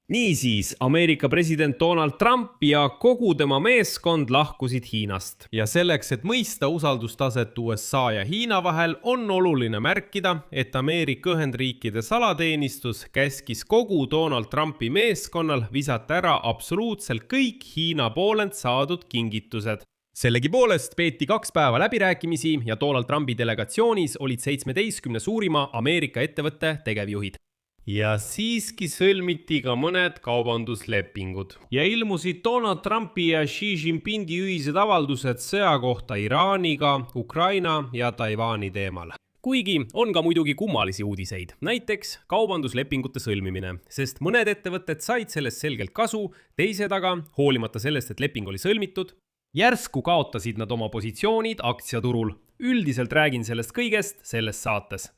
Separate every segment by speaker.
Speaker 1: Niisiis, Ameerika president Donald Trump ja kogu tema meeskond lahkusid Hiinast.
Speaker 2: Ja selleks, et mõista usaldustaset USA ja Hiina vahel, on oluline märkida, et Ameerika Ühendriikide salateenistus käskis kogu Donald Trumpi meeskonnal visata ära absoluutselt kõik Hiina poolelt saadud kingitused. Sellegipoolest peeti 2 päeva läbirääkimisi ja Donald Trumpi delegatsioonis olid 17 suurima Ameerika ettevõtte tegevjuhid. Ja siiski sõlmiti ka mõned kaubanduslepingud. Ja ilmusid Donald Trumpi ja Xi Jinpingi ühised avaldused sõja kohta Iraaniga, Ukraina ja Taiwani teemal. Kuigi on ka muidugi kummalisi uudiseid, näiteks kaubanduslepingute sõlmimine, sest mõned ettevõtted said sellest selgelt kasu, teised aga, hoolimata sellest, et leping oli sõlmitud, järsku kaotasid nad oma positsioonid aktsiaturul. Üldiselt räägin sellest kõigest selles saates.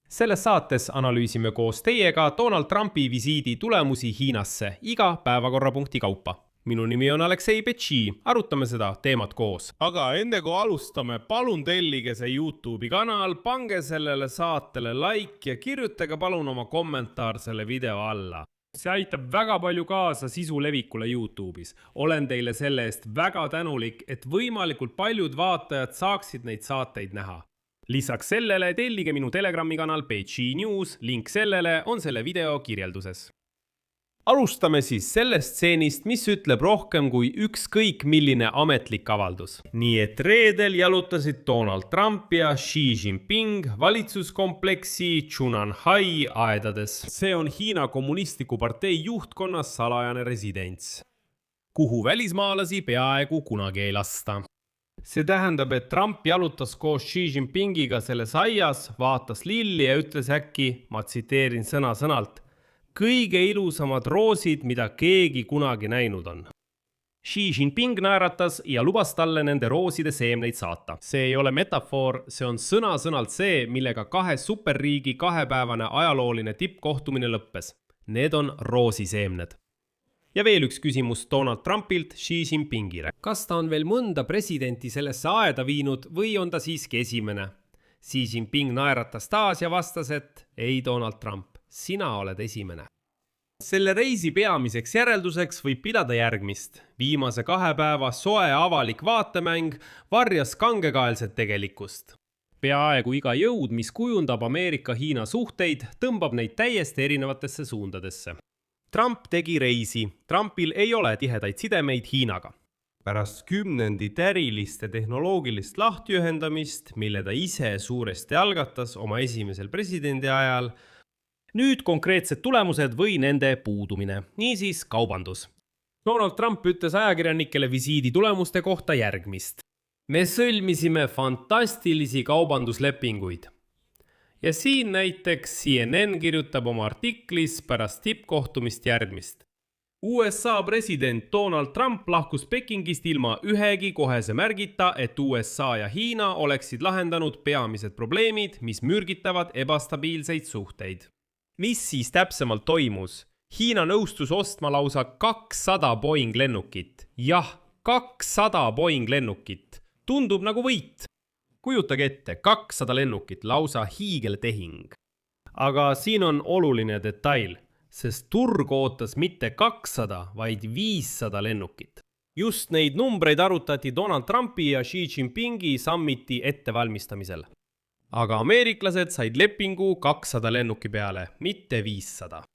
Speaker 2: Selles saates analüüsime koos teiega Donald Trumpi visiidi tulemusi Hiinasse iga päevakorrapunkti kaupa. Minu nimi on Aleksei Petši, arutame seda teemat koos.
Speaker 3: Aga enne kui alustame, palun tellige see YouTube'i kanal, pange sellele saatele like ja kirjutage palun oma kommentaar selle video alla. See aitab väga palju kaasa sisu levikule YouTube'is. Olen teile selle eest väga tänulik, et võimalikult paljud vaatajad saaksid neid saateid näha. Lisaks sellele tellige minu Telegrami kanal Petši News, link sellele on selle video kirjelduses.
Speaker 2: Alustame siis sellest stseenist, mis ütleb rohkem kui ükskõik milline ametlik avaldus. Nii et reedel jalutasid Donald Trump ja Xi Jinping valitsuskompleksi Chunanhai aedades.
Speaker 3: See on Hiina kommunistliku partei juhtkonnas salajane residents, kuhu välismaalasi peaaegu kunagi ei lasta.
Speaker 2: See tähendab, et Trump jalutas koos Xi Jinpingiga selles aias, vaatas lilli ja ütles äkki, ma tsiteerin sõna-sõnalt, kõige ilusamad roosid, mida keegi kunagi näinud on. Xi Jinping naeratas ja lubas talle nende rooside seemneid saata. See ei ole metafoor, see on sõna-sõnalt see, millega 2 superriigi 2-päevane ajalooline tippkohtumine lõppes. Need on roosiseemned. Ja veel üks küsimus Donald Trumpilt Xi Jinpingile. Kas ta on veel mõnda presidenti sellesse aeda viinud või on ta siiski esimene? Xi Jinping naeratas taas ja vastas, et ei Donald Trump, sina oled esimene. Selle reisi peamiseks järelduseks võib pidada järgmist. Viimase 2 päeva soe avalik vaatemäng varjas kangekaelset tegelikkust. Peaaegu iga jõud, mis kujundab Ameerika-Hiina suhteid, tõmbab neid täiesti erinevatesse suundadesse. Trump tegi reisi. Trumpil ei ole tihedaid sidemeid Hiinaga. Pärast kümnendit äriliste tehnoloogilist lahtiühendamist, mille ta ise suuresti algatas oma esimesel presidendi ajal, nüüd konkreetsed tulemused või nende puudumine. Niisiis kaubandus. Donald Trump ütles ajakirjanikele visiidi tulemuste kohta järgmist. Me sõlmisime fantastilisi kaubanduslepinguid. Ja siin näiteks CNN kirjutab oma artiklis pärast tippkohtumist järgmist. USA president Donald Trump lahkus Pekingist ilma ühegi kohese märgita, et USA ja Hiina oleksid lahendanud peamised probleemid, mis mürgitavad ebastabiilseid suhteid. Mis siis täpsemalt toimus? Hiina nõustus ostma lausa 200 Boeing lennukit. Jah, 200 Boeing lennukit. Tundub nagu võit. Kujutage ette, 200 lennukit, lausa hiigeltehing. Aga siin on oluline detail, sest turg ootas mitte 200, vaid 500 lennukit. Just neid numbreid arutati Donald Trumpi ja Xi Jinpingi summiti ettevalmistamisel. Aga ameeriklased said lepingu 200 lennuki peale, mitte 500.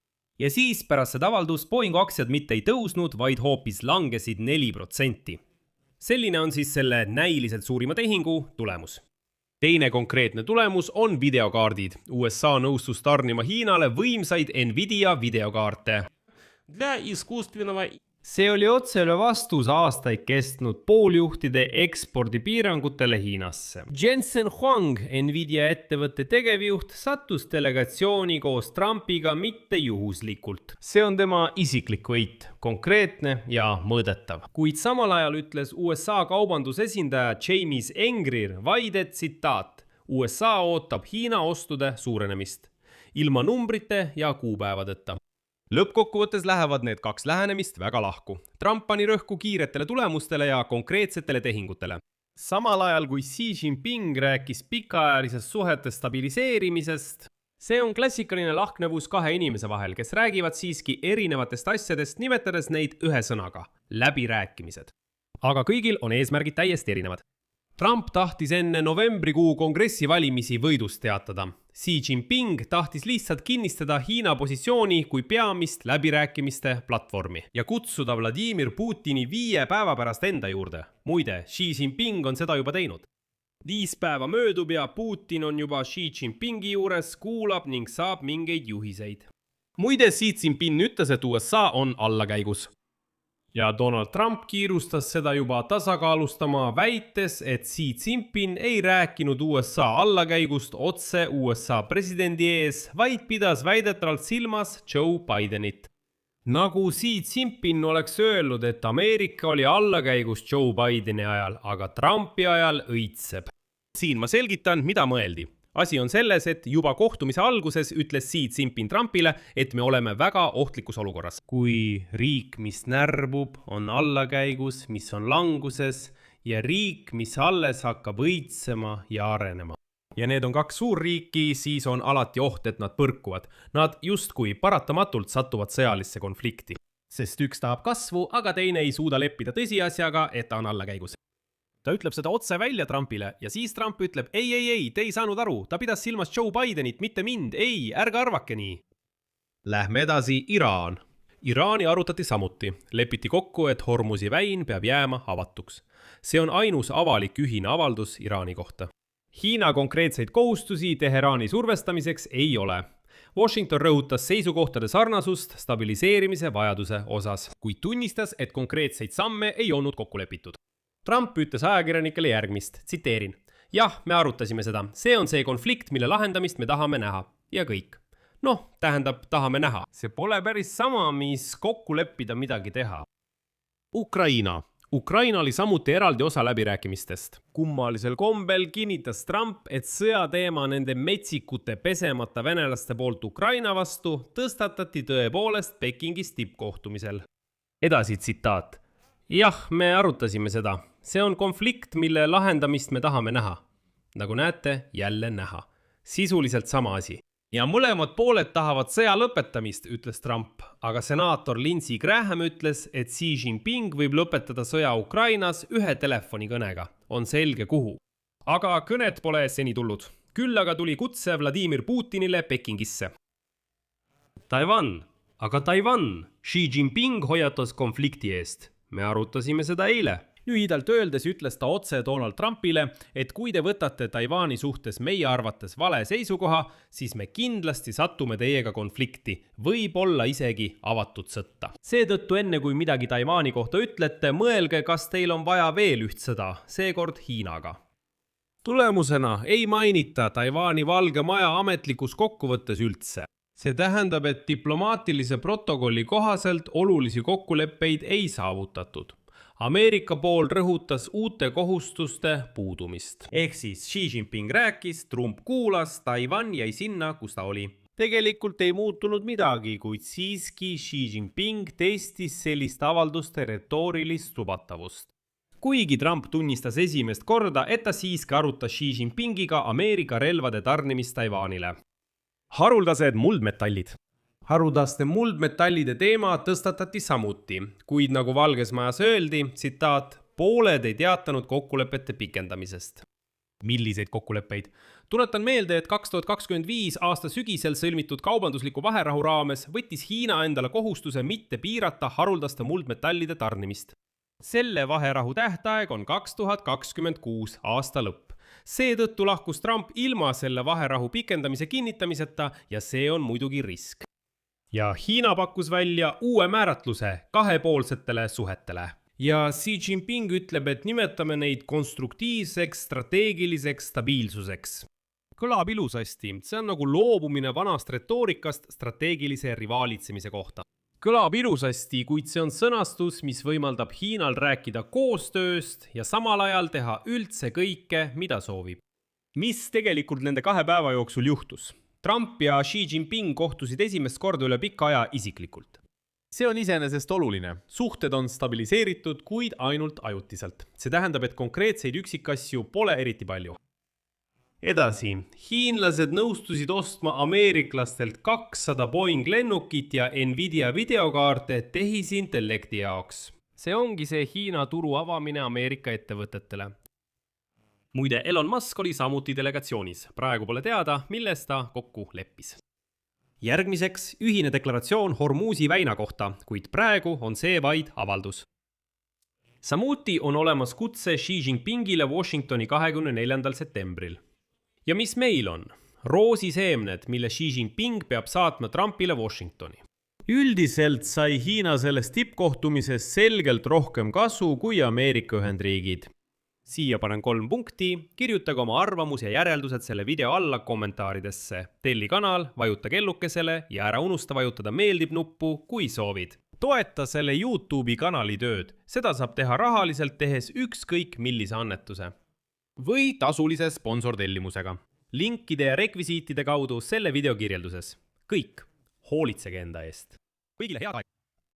Speaker 2: Ja siis pärast seda avaldust Boeingu aktsiad mitte ei tõusnud, vaid hoopis langesid 4%. Selline on siis selle näiliselt suurima tehingu tulemus. Teine konkreetne tulemus on videokaardid. USA nõustus tarnima Hiinale võimsaid Nvidia videokaarte. See oli otsele vastus aastaid kestnud pooljuhtide ekspordipiirangutele Hiinasse. Jensen Huang, Nvidia ettevõtte tegevjuht, sattus delegatsiooni koos Trumpiga mitte juhuslikult. See on tema isiklik võit, konkreetne ja mõõdetav. Kuid samal ajal ütles USA kaubandusesindaja James Engrir vaid et tsitaat. USA ootab Hiina ostude suurenemist, ilma numbrite ja kuupäevadeta. Lõppkokkuvõttes lähevad need 2 lähenemist väga lahku. Trump pani rõhku kiiretele tulemustele ja konkreetsetele tehingutele. Samal ajal kui Xi Jinping rääkis pikaajalisest suhete stabiliseerimisest,
Speaker 1: see on klassikaline lahknevus kahe inimese vahel, kes räägivad siiski erinevatest asjadest, nimetades neid ühe sõnaga – läbirääkimised. Aga kõigil on eesmärgid täiesti erinevad. Trump tahtis enne novembrikuu kongressi valimisi võidust teatada. Xi Jinping tahtis lihtsalt kinnistada Hiina positsiooni kui peamist läbirääkimiste platvormi ja kutsuda Vladimir Putini 5 päeva pärast enda juurde. Muide, Xi Jinping on seda juba teinud. 5 päeva möödub ja Putin on juba Xi Jinpingi juures, kuulab ning saab mingeid juhiseid. Muide, Xi Jinping ütles, et USA on allakäigus. Ja Donald Trump kiirustas seda juba tasakaalustama, väites, et Xi Jinping ei rääkinud USA allakäigust otse USA presidendi ees, vaid pidas väidetavalt silmas Joe Bidenit. Nagu Xi Jinping oleks öelnud, et Ameerika oli allakäigus Joe Bideni ajal, aga Trumpi ajal õitseb. Siin ma selgitan, mida mõeldi. Asi on selles, et juba kohtumise alguses ütles Xi Jinping Trumpile, et me oleme väga ohtlikus olukorras. Kui riik, mis närbub, on allakäigus, mis on languses ja riik, mis alles hakkab õitsema ja arenema. Ja need on 2 suurriiki, siis on alati oht, et nad põrkuvad. Nad justkui paratamatult satuvad sõjalisse konflikti. Sest üks tahab kasvu, aga teine ei suuda leppida tõsiasjaga, et ta on allakäigus. Ta ütleb seda otse välja Trumpile ja siis Trump ütleb, ei, te ei saanud aru, ta pidas silmas Joe Bidenit, mitte mind, ei, ärge arvake nii. Lähme edasi, Iraan. Iraani arutati samuti, lepiti kokku, et Hormuzi väin peab jääma avatuks. See on ainus avalik ühine avaldus Iraani kohta. Hiina konkreetseid kohustusi Teheraani survestamiseks ei ole. Washington rõhutas seisukohtade sarnasust stabiliseerimise vajaduse osas, kuid tunnistas, et konkreetseid samme ei olnud kokku lepitud. Trump ütles ajakirjanikele järgmist, tsiteerin. Jah, me arutasime seda. See on see konflikt, mille lahendamist me tahame näha. Ja kõik. Tähendab, tahame näha. See pole päris sama, mis kokku leppida midagi teha. Ukraina. Ukraina oli samuti eraldi osa läbirääkimistest. Kummalisel kombel kinnitas Trump, et sõjateema nende metsikute pesemata venelaste poolt Ukraina vastu tõstatati tõepoolest Pekingis tippkohtumisel. Edasi tsitaat. Jah, me arutasime seda. See on konflikt, mille lahendamist me tahame näha. Nagu näete, jälle näha. Sisuliselt sama asi. Ja mõlemad pooled tahavad sõja lõpetamist, ütles Trump, aga senaator Lindsey Graham ütles, et Xi Jinping võib lõpetada sõja Ukrainas ühe telefonikõnega. On selge kuhu. Aga kõnet pole seni tulnud. Küll aga tuli kutse Vladimir Putinile Pekingisse. Taiwan. Aga Taiwan. Xi Jinping hoiatas konflikti eest. Me arutasime seda eile. Lühidalt öeldes ütles ta otse Donald Trumpile, et kui te võtate Taiwani suhtes meie arvates vale seisukoha, siis me kindlasti satume teiega konflikti, võib olla isegi avatud sõtta. Seetõttu enne kui midagi Taiwani kohta ütlete, mõelge, kas teil on vaja veel üht sõda, seekord Hiinaga. Tulemusena ei mainita Taiwani Valge Maja ametlikus kokkuvõttes üldse. See tähendab, et diplomaatilise protokolli kohaselt olulisi kokkuleppeid ei saavutatud. Ameerika pool rõhutas uute kohustuste puudumist. Ehk siis Xi Jinping rääkis, Trump kuulas, Taiwan jäi sinna, kus ta oli. Tegelikult ei muutunud midagi, kuid siiski Xi Jinping testis sellist avalduste retoorilist subatavust. Kuigi Trump tunnistas esimest korda, et ta siiski arutas Xi Jinpingiga Ameerika relvade tarnimist Taiwanile. Haruldased muldmetallid. Haruldaste muldmetallide teema tõstatati samuti, kuid nagu Valges Majas öeldi, tsitaat, pooled ei teatanud kokkulepete pikendamisest. Milliseid kokkuleppeid? Tuletan meelde, et 2025 aasta sügisel sõlmitud kaubandusliku vaherahu raames võttis Hiina endale kohustuse mitte piirata haruldaste muldmetallide tarnimist. Selle vaherahu tähtaeg on 2026 aasta lõpp. Seetõttu lahkus Trump ilma selle vaherahu pikendamise kinnitamiseta ja see on muidugi risk. Ja Hiina pakkus välja uue määratluse kahepoolsetele suhetele. Ja Xi Jinping ütleb, et nimetame neid konstruktiivseks strateegiliseks stabiilsuseks. Kõlab ilusasti, see on nagu loobumine vanast retoorikast strateegilise rivaalitsemise kohta. Kõlab ilusasti, kuid see on sõnastus, mis võimaldab Hiinal rääkida koostööst ja samal ajal teha üldse kõike, mida soovib. Mis tegelikult nende 2 päeva jooksul juhtus? Trump ja Xi Jinping kohtusid esimest korda üle pika aja isiklikult. See on iseenesest oluline. Suhted on stabiliseeritud, kuid ainult ajutiselt. See tähendab, et konkreetseid üksikasju pole eriti palju. edasi, hiinlased nõustusid ostma ameeriklastelt 200 Boeing lennukit ja Nvidia videokaarte tehisintellekti jaoks. See ongi see Hiina turu avamine Ameerika ettevõtetele. Muide, Elon Musk oli samuti delegatsioonis. Praegu pole teada, milles ta kokku leppis. Järgmiseks ühine deklaratsioon Hormuzi väina kohta, kuid praegu on see vaid avaldus. Samuti on olemas kutse Xi Jinpingile Washingtoni 24. septembril. Ja mis meil on? Roosiseemned, mille Xi Jinping peab saatma Trumpile Washingtoni. Üldiselt sai Hiina sellest tippkohtumisest selgelt rohkem kasu kui Ameerika Ühendriigid. Siia panen 3 punkti, kirjutage oma arvamus ja järeldused selle video alla kommentaaridesse. Telli kanal, vajuta kellukesele ja ära unusta vajutada meeldib nuppu, kui soovid. Toeta selle YouTube'i kanali tööd. Seda saab teha rahaliselt tehes ükskõik millise annetuse. Või tasulise sponsortellimusega. Linkide ja rekvisiitide kaudu selle video kirjelduses. Kõik, hoolitsege enda eest. Kõigile head aega!